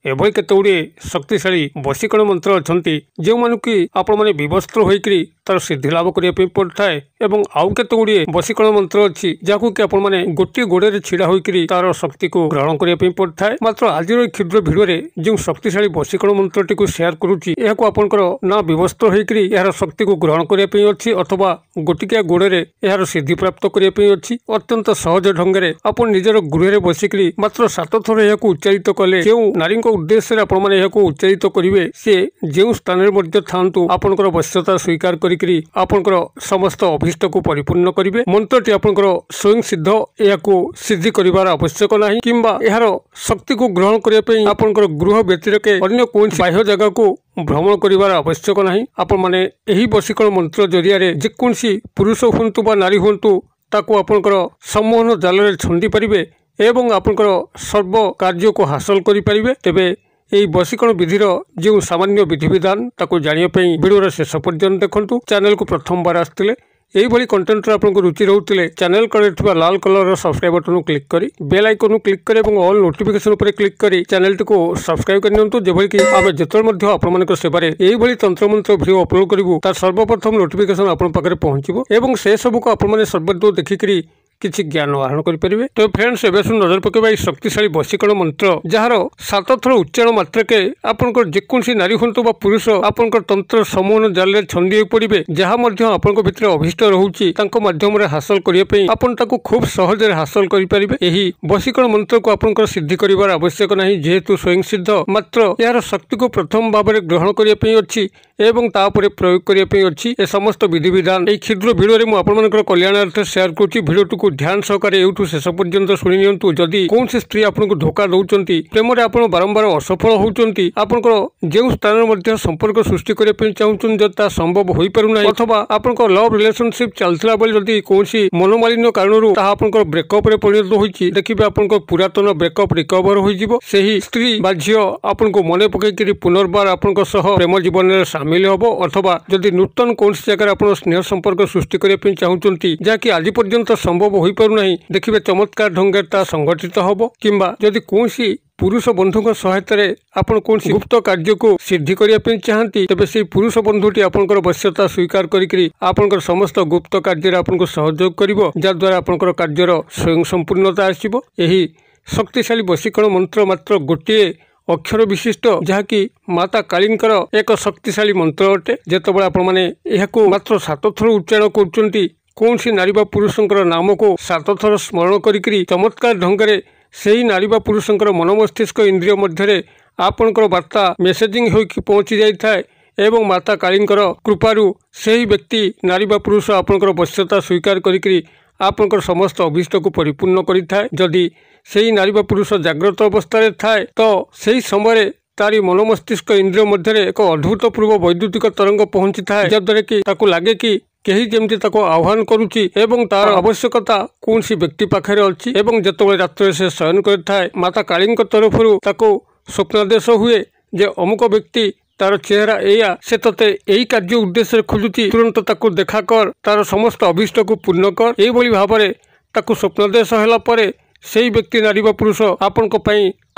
एभली केतगुड़े शक्तिशाली वशीकरण मंत्र अच्छा जो मानू कि आपण मैंने विवस्त्र होकर तार सिद्धि लाभ करने पड़ता है एवं आउ केतगुड़े वशीकरण मंत्र अच्छी जहाँ कि आपण मैंने गोटे गोड़े छिड़ा होकर तार शक्ति को ग्रहण करने पड़ता है। मात्र आज क्षुद्र भिडियो जो शक्तिशाली वशीकरण मंत्रटी को शेयर करुच्ची आपंकर ना विवस्त्र होकर यार शक्ति को ग्रहण करने अच्छी अथवा गोटिकिया गोड़े यार सिद्धि प्राप्त करने अच्छी अत्यंत सहज ढंग से आप निजर गृह बसिक मात्र 7 थर यह उच्चारित कले जो नारी उद्देश्य आपने उच्चारित करेंगे सी जो स्थान में थांतु आपंकर वश्यता स्वीकार करकर समस्त अभीष्ट को परिपूर्ण करेंगे। मंत्रटी आपंकर स्वयं सिद्ध यह सिद्धि कर आवश्यक ना कि यार शक्ति को ग्रहण करने आपंकर गृह व्यतिरेक अन्य कौन बाह्य जगह को भ्रमण कर आवश्यक ना। आपण मैंने यही वशीकरण मंत्र जरिया जेकोसी पुरुष हूँ बा नारी हूँ ताको आपंकर सम्मोहन जाल छंदी पारे एवं आपंकर सर्व कार्य को हासिल करेंगे। तेबे यही वशीकरण विधिर जो सामान्य विधि विधान ताको जानिया वीडियो शेष पर्यंत देखंतु। चैनल को प्रथम बार आसते यही कंटेंट आपको रुचि रोते चैनल कड़े लाल कलर सब्सक्राइब बटन क्लिक कर बेल आइकन क्लिक कर ऑल नोटिफिकेशन पर क्लिक कर चैनल को सब्सक्राइब करनी जबकि कि आम जो आपण सेवार यही तंत्र मंत्र भिडियो अपलोड करूँ तार सर्वप्रथम नोटिफिकेशन आपण पाखे पहुँचो और से सबको आपने सर्वदूर देखिक किसी ज्ञान आहरण करेंगे। तो फ्रेंड्स एवं नजर पकड़ा शक्तिशाली वशीकरण मंत्र जार 7 थर उच्चारण मात्रके आपंकर जेकोसी नारी हूँ बा पुरुष आपंकर तंत्र समूहन जाल छंदी हो पड़े जहाँ आपण भितर अभीष्ट रोचे माध्यम हासिल करने आपन ताको खूब सहज हासिल करेंगे। यही वशीकरण मंत्र को आपंकर सिद्धि कर आवश्यक ना जेहेतु स्वयं सिद्ध मात्र यार शक्ति को प्रथम भाव में ग्रहण करने अच्छी एवं तापर प्रयोग करने अच्छी ए समस्त विधि विधान एक क्षुद्र भिडियो मुझे कल्याणार्थ शेयर करुँच। भिडियो को ध्यान सहकार एठू शेष पर्यंत शुणी नियंतु। जदि कौन स्त्री आपको धोखा दौरान प्रेम आप बारंबार असफल होती आपंकर जो स्थान में संपर्क सृष्टि करने चाहूँ जब संभव हो पारना अथवा आप लव रिलेशनशिप चलता बेले जदि कौन मनोमालिन्य कारण आपंकर ब्रेकअप परिणत होती देखिए आपंकर पुरातन ब्रेकअप रिकवर हो स्त्री बा झील आपको मन पकईकि पुनर्बार आपण प्रेम जीवन में सामिल हम अथवा जदि नूतन कौन जगह आप स्नेह संपर्क सृष्टि करने चाहूँ जहाँकि आज पर्यंत संभव हो पारना देखिए चमत्कार ढंग संगठित हम किंबा जदि कौन पुरुष बंधु सहायता आप कौन गुप्त कार्य को सिद्धि करने चाहती तेज से पुरुष बंधुटी आपंकर वश्यता स्वीकार कर समस्त गुप्त कार्य आपको सहयोग कर जद्वारा आपंकर कार्यर स्वयं संपूर्णता आसब। यही शक्तिशाली वशीकरण मंत्र मात्र गोटे अक्षर विशिष्ट जहाँकि माता कालींकर एक शक्तिशाली मंत्र अटे। जितेबाला आपको मात्र 7 थर उच्चारण कर कौन सी नारी बा पुरुषंकर नाम को 7 थर स्मरण करी चमत्कार ढंग से ही नारी बा पुरुषंकर मन मस्तिष्क इंद्रिय मध्य आपणकर वार्ता मेसेजिंग हो पहुँची जाए एवं माता कालींकर कृपारू से ही व्यक्ति नारी बा पुरुष आपणकर वश्यता स्वीकार करी आपणकर समस्त अभीष्ट को परिपूर्ण करिथाए। जदि से ही नारी बा पुरुष जाग्रत अवस्था थाए तो सही समय तारी मन मस्तिष्क इंद्रिय मध्य एक अद्भुतपूर्व वैद्युतिक तरंग पहुंची थाए जद्वारा कि ताको लागे कि कहीं जमी आह्वान करुच्ची एवं तार आवश्यकता कौन सी व्यक्ति पाखे अच्छी एवं जिते रात्र से शयन कर माता काली तरफ स्वप्नादेश हुए जे अमुक व्यक्ति तार चेहरा एया से तते यही कार्य उद्देश्य खोजुची तुरंत ताको देखा कर तार समस्त अभीष्ट को पूर्ण कर यही भाव में ताको स्वप्नादेश है से व्यक्ति नारी बा पुरुष आपण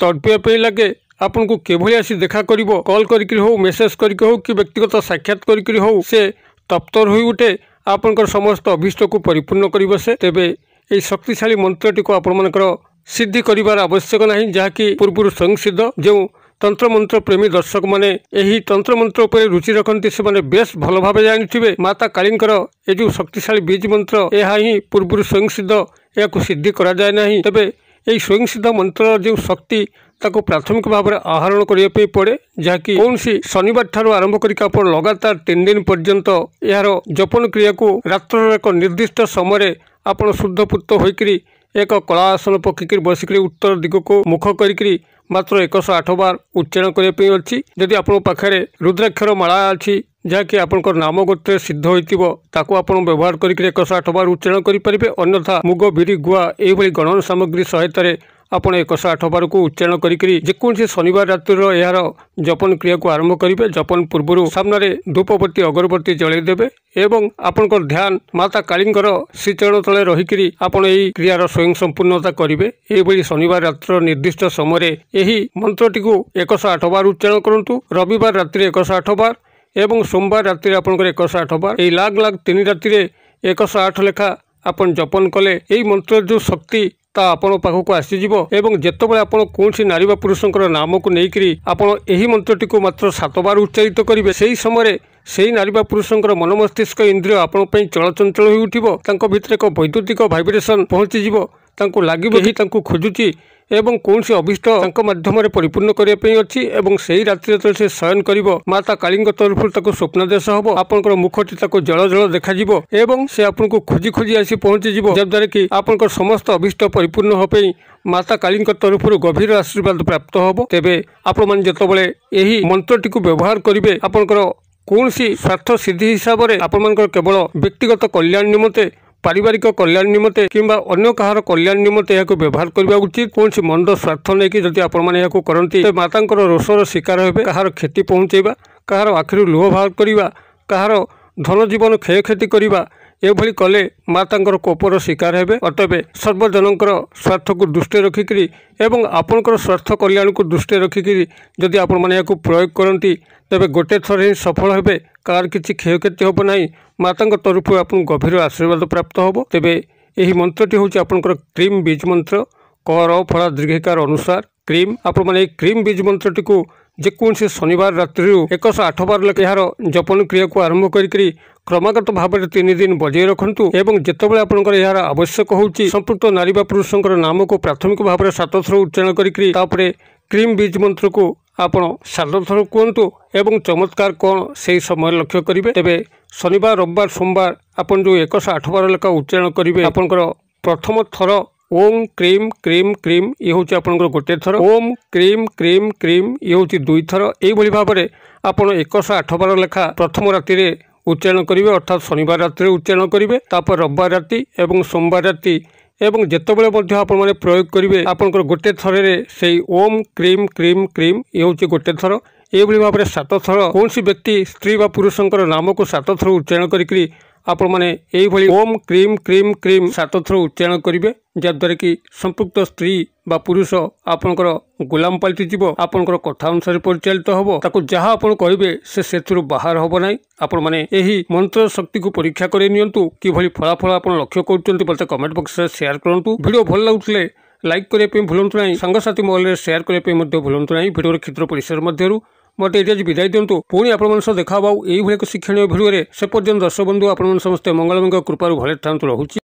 तड़पिया लगे आपन को केभली आसी देखा करिवो कॉल करिक हो मेसेज करिक हो कि व्यक्तिगत साक्षात करिक हो से तप्तर हो उठे आपनकर समस्त अभीष्ट को परिपूर्ण कर बसे। तेबे यही शक्तिशाली मंत्रटी को आपनकर सिद्धि करिवार आवश्यक नहीं जहाँकि पूर्व स्वयं सिद्ध जो तंत्र मंत्र प्रेमी दर्शक माने यही तंत्र मंत्र उपर रुचि रखती से बेस भल भाव जानी माता कालींकर ये जो शक्तिशाली बीज मंत्र यह ही पूर्व स्वयं सिद्ध या सिद्धि करा जाए नहीं। तेबे यही स्वयं सिद्ध मंत्र जो शक्ति ताको प्राथमिक भाव में आहरण करने पड़े जहाँकि कौन सी शनिवार ठार आरंभ कर लगातार 3 दिन पर्यंत यार जपन क्रिया को रात्र एक निर्दिष्ट समय आप शुद्धपूत होकर एक कला आसन पकिक बसिक उत्तर दिग को मुख करी मात्र 108 बार उच्चारण करने अच्छी। जदि आप पाखे रुद्राक्षर माला अच्छी जहाँकि आपंकर नाम गोत्र सिद्ध होता आप व्यवहार करके 108 बार उच्चारण करेंगे अन्यथा मुग बिरी गुआ यही गणन सामग्री सहायता ଆପଣ 108 ବାର को उच्चारण करी जेकोसी शनिवार रातिर यार जपन क्रिया को आरंभ करेंगे। जपन पूर्व सामने धूपबत्ती अगरबत्ती जलैदेवे एवं आपनकर ध्यान माता कालींकर श्रीचरण तले रहीकि आपण एही क्रियार स्वयं संपूर्णता करेंगे। यह शनिवार रात्र निर्दिष्ट समय यही मंत्रटी को 108 बार उच्चारण करूँ। रविवार राति 108 बार एवं सोमवार राति आपंकर 108 बार यही लाग लाग 3 राति 108 लेखा आपन जपन कले यही मंत्र जो शक्ति ता आपण पाखक आसीजिव एवं जेतबेले आपण कोनसी नारी बा पुरुषंकर नाम को नेइकरी आपण एही मंत्रटी को मात्र 7 बार उच्चारित करिवे। सेही समय सेही नारी बा पुरुषंकर मन मस्तिष्क इंद्रिय आपण पई चलचंचल होई उठिबो। तांको भितरे एक वैद्युतिक भाइब्रेशन पहुंचीजिवो। तांको लागिबो ही तांको खोजुची एवं कौन से अभिष्ट माध्यम परिपूर्ण करने अच्छी एवं से ही राति से शयन कर माता काली तरफ स्वप्नदेश हम आपंकर मुखटी जल जल देखा एवं से आपको खोजी खोजी आसी पहुंचीज जद्वारा कि आपंकर समस्त अभिष्ट परिपूर्ण होपई माता काली तरफ गभीर आशीर्वाद प्राप्त हम। तेबे आपण मैंने जितेबाला यही मंत्रटी को व्यवहार करेंगे आपंकर कौन सी स्वार्थ सिद्धि हिसाब से आपण केवल व्यक्तिगत कल्याण निमंते पारिवारिक कल्याण निमंते किंबा अन्य कहार कल्याण निमंते यह व्यवहार करने उचित। कौन सी मंद स्वार्थ नहीं कि जदि आपको करती मातांकर रोषर शिकार हे कहार क्षति पहुँचेबा कहार आखिर लुह बाहर करवा कहार धन जीवन क्षय क्षति करवा एभली कले मातांकर कोपर शिकार हेबे। अतएव सर्वजनकर स्वार्थ को दृष्टि रखिकी एवं आपणकर स्वार्थ कल्याण को दृष्टि रखिकी जदि आपण माने याकु प्रयोग करती तेबे गोटे थर ही सफल हेबे कार किछि क्षय क्षति होब नाही। मातांक तरफ आपन गभीर आशीर्वाद प्राप्त होबो। तेबे एही मंत्रटी होछि आपणकर क्रीम बीज मंत्र कर फला दीर्घिकार अनुसार क्रीम आपण माने क्रीम बीज मंत्रटी को जेकोसी शनिवार रात्रि 108 बार लेखे यार जपन क्रिया को आरंभ करी क्रमागत भाव में 3 दिन बजाय रखु एवं जितेबाला आपंकर यार आवश्यक होची संपृक्त नारी बा पुरुषंकर नाम को प्राथमिक भाव में 7 थर उच्चारण करी क्रीम बीज मंत्र को आपण 7 थर कहतु एवं चमत्कार कौन से समय लक्ष्य करेंगे। तेबे शनिवार रविवार सोमवार आपन जो 108 बार लेखा उच्चारण करेंगे आपंकर प्रथम थर ओम क्रीम क्रीम क्रीम ये हूँ आपंकर गोटे थर ओम क्रीम क्रीम क्रीम ये हूँ 2 थर यही भाव में आपड़ 108 बार लेखा प्रथम राति उच्चारण करेंगे अर्थात शनिवार राति उच्चारण करेंगे तापर रविवार राति एवं सोमवार राति एवं जितेबाला आपने प्रयोग करेंगे आपंकर गोटे थर से ओम क्रीम क्रीम क्रीम ये हूँ गोटे थर यही भाव में 7 थर कौन व्यक्ति स्त्री व पुरुषंकर नाम को 7 थर उच्चारण करी आपण मैंने यही ओम क्रीम क्रीम क्रीम 7 थर उच्चारण करेंगे जद्वारा कि संपृक्त स्त्री बा पुरुष आपणकर गुलाम पलटि आपणकर कथा अनुसार परिचालित हम ताकू जहाँ आपण कहे से बाहर हम ना। आपण मैंने यही मंत्र शक्ति को परीक्षा कर नियंतु कि फलाफल आप लक्ष्य कर कमेंट बॉक्स में शेयर करूँ। वीडियो भल लगुले लाइक करने भूलु ना सांगसाथी महल शेयर करने भूलु ना। वीडियो क्षेत्र परिसर मध्य मत ये विदाय दिंतु पुणी आपण देखा यही एक शिक्षणीय भिडियो से पर्यंत दर्शक बंधु आपण समस्ते मंगलमय कृपार भले था रहुछि।